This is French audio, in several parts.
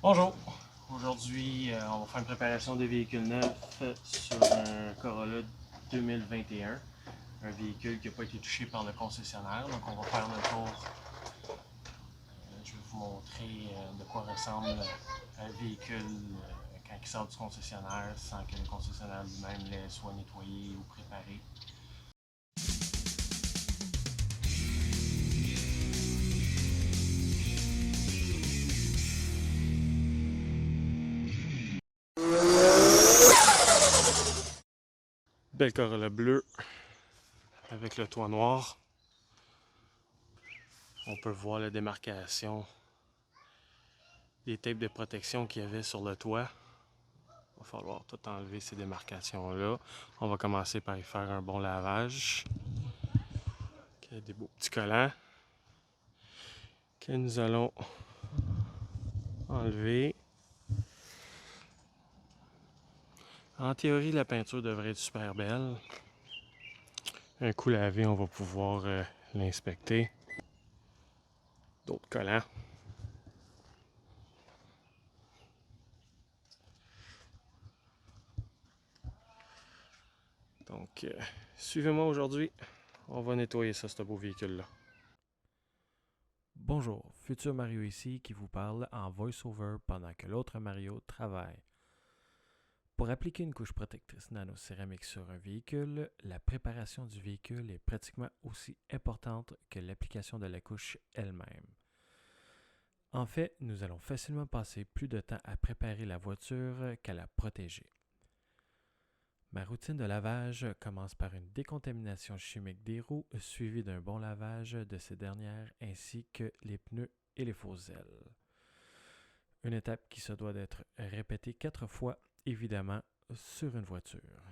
Bonjour! Aujourd'hui, on va faire une préparation de véhicule neuf sur un Corolla 2021, un véhicule qui n'a pas été touché par le concessionnaire. Donc, on va faire le tour. Je vais vous montrer de quoi ressemble un véhicule quand il sort du concessionnaire sans que le concessionnaire lui-même l'ait soit nettoyé ou préparé. Belle Corolla bleue avec le toit noir. On peut voir la démarcation des tapes de protection qu'il y avait sur le toit. Il va falloir tout enlever ces démarcations-là. On va commencer par y faire un bon lavage. Okay, des beaux petits collants que nous allons enlever. En théorie, la peinture devrait être super belle. Un coup lavé, on va pouvoir l'inspecter. D'autres collants. Donc, suivez-moi aujourd'hui. On va nettoyer ça, ce beau véhicule-là. Bonjour, futur Mario ici qui vous parle en voice-over pendant que l'autre Mario travaille. Pour appliquer une couche protectrice nano-céramique sur un véhicule, la préparation du véhicule est pratiquement aussi importante que l'application de la couche elle-même. En fait, nous allons facilement passer plus de temps à préparer la voiture qu'à la protéger. Ma routine de lavage commence par une décontamination chimique des roues suivie d'un bon lavage de ces dernières ainsi que les pneus et les fausses ailes. Une étape qui se doit d'être répétée 4 fois, évidemment, sur une voiture.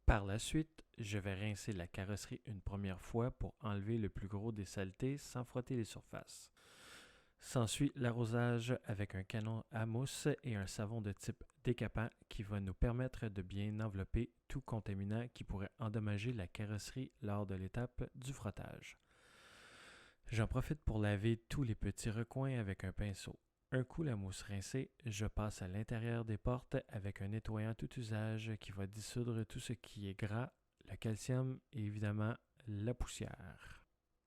Par la suite, je vais rincer la carrosserie une première fois pour enlever le plus gros des saletés sans frotter les surfaces. S'ensuit l'arrosage avec un canon à mousse et un savon de type décapant qui va nous permettre de bien envelopper tout contaminant qui pourrait endommager la carrosserie lors de l'étape du frottage. J'en profite pour laver tous les petits recoins avec un pinceau. Un coup la mousse rincée, je passe à l'intérieur des portes avec un nettoyant tout usage qui va dissoudre tout ce qui est gras, le calcium et évidemment la poussière.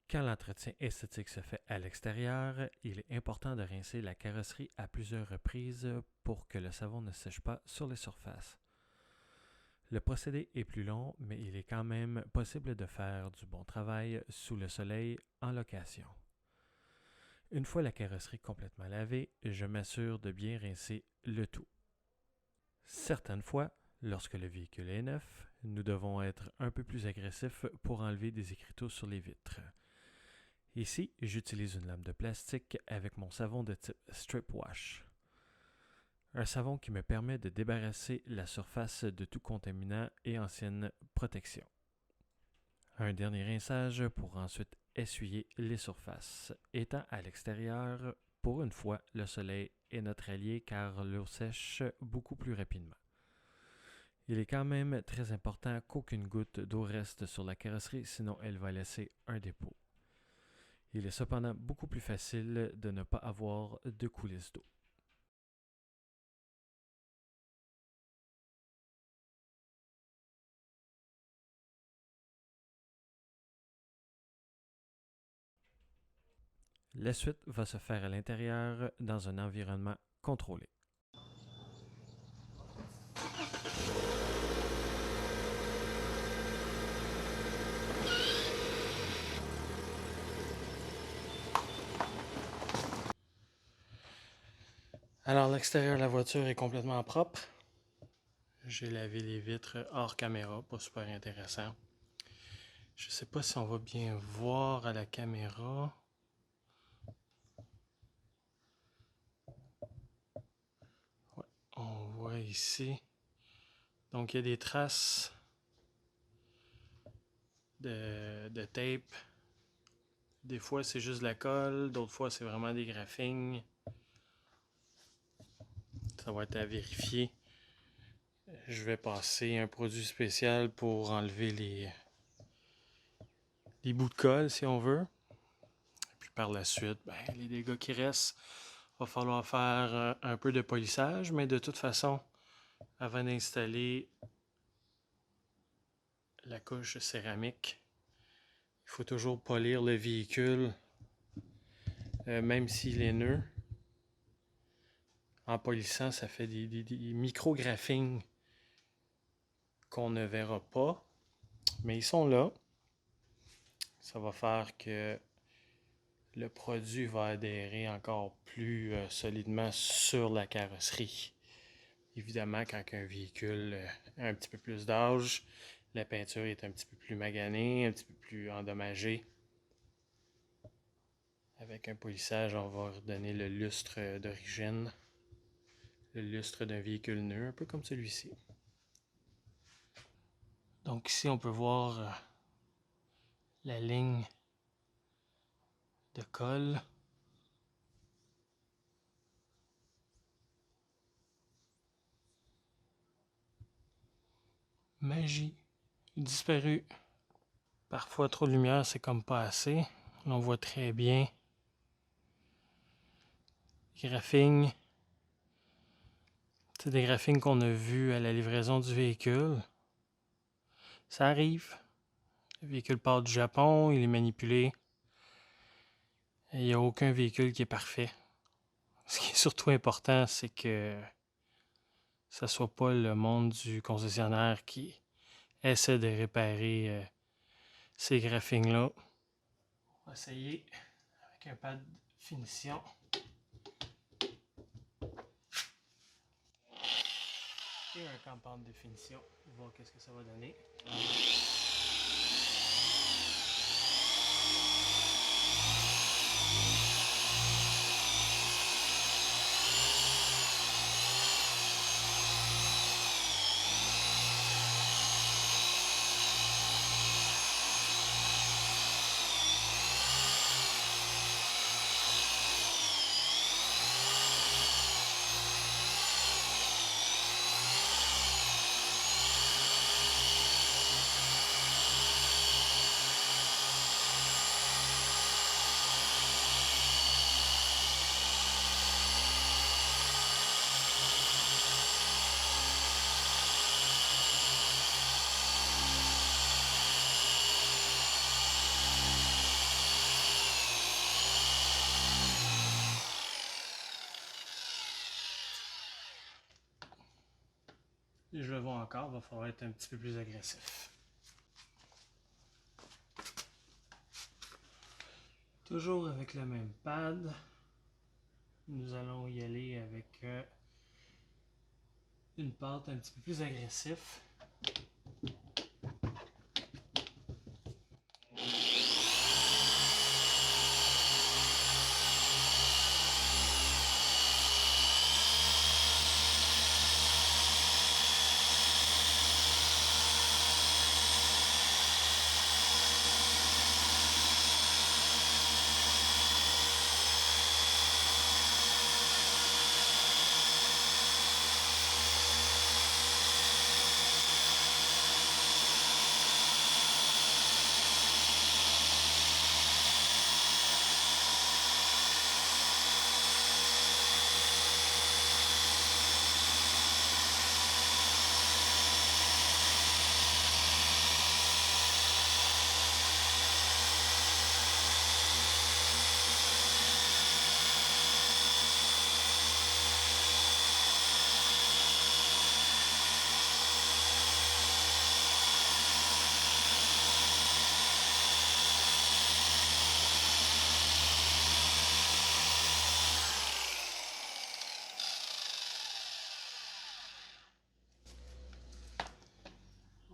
Quand l'entretien esthétique se fait à l'extérieur, il est important de rincer la carrosserie à plusieurs reprises pour que le savon ne sèche pas sur les surfaces. Le procédé est plus long, mais il est quand même possible de faire du bon travail sous le soleil en location. Une fois la carrosserie complètement lavée, je m'assure de bien rincer le tout. Certaines fois, lorsque le véhicule est neuf, nous devons être un peu plus agressifs pour enlever des écriteaux sur les vitres. Ici, j'utilise une lame de plastique avec mon savon de type Strip Wash. Un savon qui me permet de débarrasser la surface de tout contaminant et ancienne protection. Un dernier rinçage pour ensuite essuyer les surfaces. Étant à l'extérieur, pour une fois, le soleil est notre allié car l'eau sèche beaucoup plus rapidement. Il est quand même très important qu'aucune goutte d'eau reste sur la carrosserie, sinon elle va laisser un dépôt. Il est cependant beaucoup plus facile de ne pas avoir de coulisses d'eau. La suite va se faire à l'intérieur dans un environnement contrôlé. Alors, l'extérieur de la voiture est complètement propre. J'ai lavé les vitres hors caméra, pas super intéressant. Je sais pas si on va bien voir à la caméra. Ouais, on voit ici. Donc, il y a des traces de tape. Des fois, c'est juste de la colle. D'autres fois, c'est vraiment des graphings. Ça va être à vérifier. Je vais passer un produit spécial pour enlever les bouts de colle, si on veut. Puis par la suite, les dégâts qui restent, Va falloir faire un peu de polissage, mais de toute façon, avant d'installer la couche céramique, il faut toujours polir le véhicule, même s'il est neuf. En polissant, ça fait des micro-graphings qu'on ne verra pas, mais ils sont là. Ça va faire que le produit va adhérer encore plus solidement sur la carrosserie. Évidemment, quand un véhicule a un petit peu plus d'âge, la peinture est un petit peu plus maganée, un petit peu plus endommagée. Avec un polissage, on va redonner le lustre d'origine, le lustre d'un véhicule neuf, un peu comme celui-ci. Donc ici, on peut voir la ligne de colle. Magie, disparu. Parfois, trop de lumière, c'est comme pas assez. Là, on voit très bien les graphings. C'est des graphings qu'on a vus à la livraison du véhicule. Ça arrive. Le véhicule part du Japon, il est manipulé. Il n'y a aucun véhicule qui est parfait. Ce qui est surtout important, c'est que ça soit pas le monde du concessionnaire qui essaie de réparer ces graphings-là. On va essayer avec un pad finition. Et un compound de finition. On va voir qu'est-ce que ça va donner. Je le vois encore, il va falloir être un petit peu plus agressif. Toujours avec le même pad, nous allons y aller avec une pâte un petit peu plus agressive.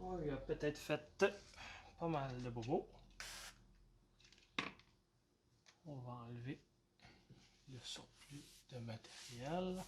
On lui a peut-être fait pas mal de bobos. On va enlever le surplus de matériel.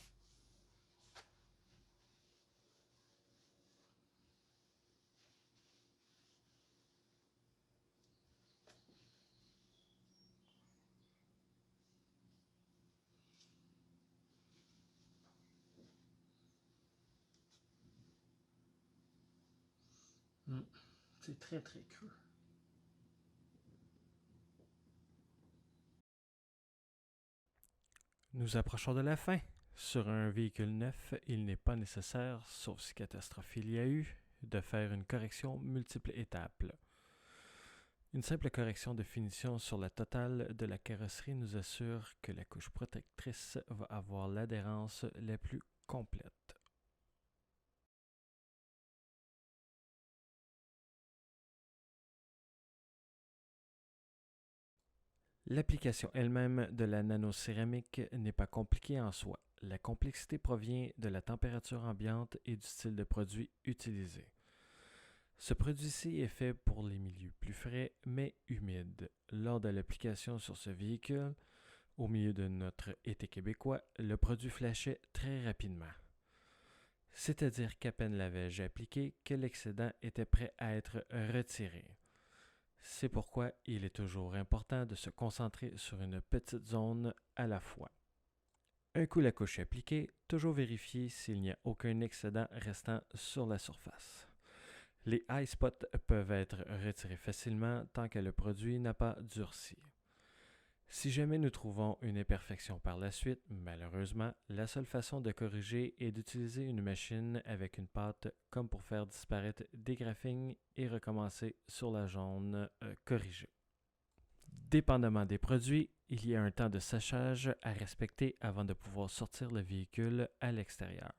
C'est très très creux. Nous approchons de la fin. Sur un véhicule neuf, il n'est pas nécessaire, sauf si catastrophe il y a eu, de faire une correction multiples étapes. Une simple correction de finition sur la totale de la carrosserie nous assure que la couche protectrice va avoir l'adhérence la plus complète. L'application elle-même de la nanocéramique n'est pas compliquée en soi. La complexité provient de la température ambiante et du style de produit utilisé. Ce produit-ci est fait pour les milieux plus frais mais humides. Lors de l'application sur ce véhicule, au milieu de notre été québécois, le produit flashait très rapidement. C'est-à-dire qu'à peine l'avais-je appliqué que l'excédent était prêt à être retiré. C'est pourquoi il est toujours important de se concentrer sur une petite zone à la fois. Un coup la couche appliquée, toujours vérifier s'il n'y a aucun excédent restant sur la surface. Les high spots peuvent être retirés facilement tant que le produit n'a pas durci. Si jamais nous trouvons une imperfection par la suite, malheureusement, la seule façon de corriger est d'utiliser une machine avec une pâte comme pour faire disparaître des graphings et recommencer sur la zone corrigée. Dépendamment des produits, il y a un temps de séchage à respecter avant de pouvoir sortir le véhicule à l'extérieur.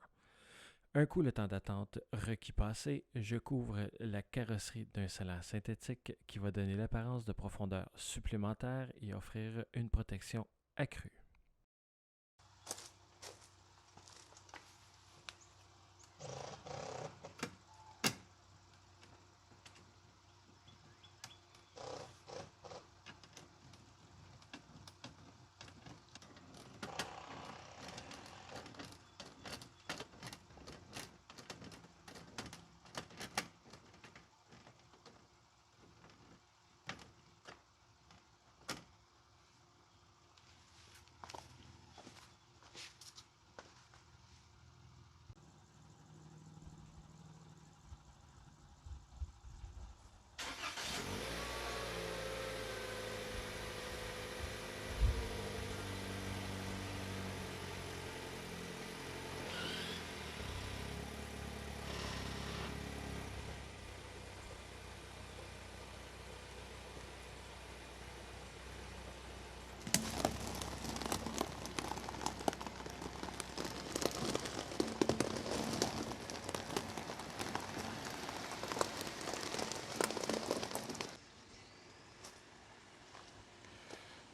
Un coup le temps d'attente requis passé, je couvre la carrosserie d'un scellant synthétique qui va donner l'apparence de profondeur supplémentaire et offrir une protection accrue.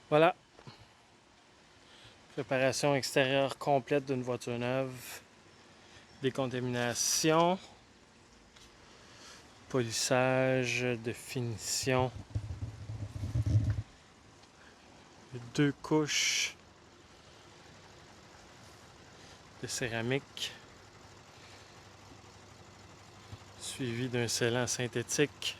Voilà, préparation extérieure complète d'une voiture neuve, décontamination, polissage de finition, 2 couches de céramique, suivi d'un scellant synthétique.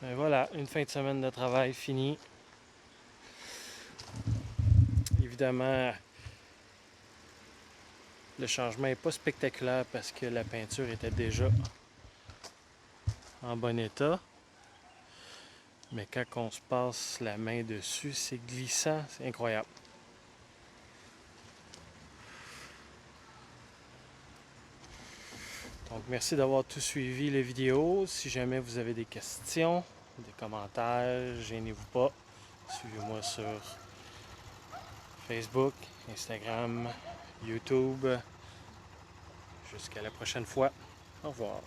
Et voilà, une fin de semaine de travail finie. Évidemment, le changement n'est pas spectaculaire parce que la peinture était déjà en bon état. Mais quand on se passe la main dessus, c'est glissant, c'est incroyable. Donc merci d'avoir tout suivi la vidéo. Si jamais vous avez des questions, des commentaires, gênez-vous pas. Suivez-moi sur Facebook, Instagram, YouTube. Jusqu'à la prochaine fois. Au revoir.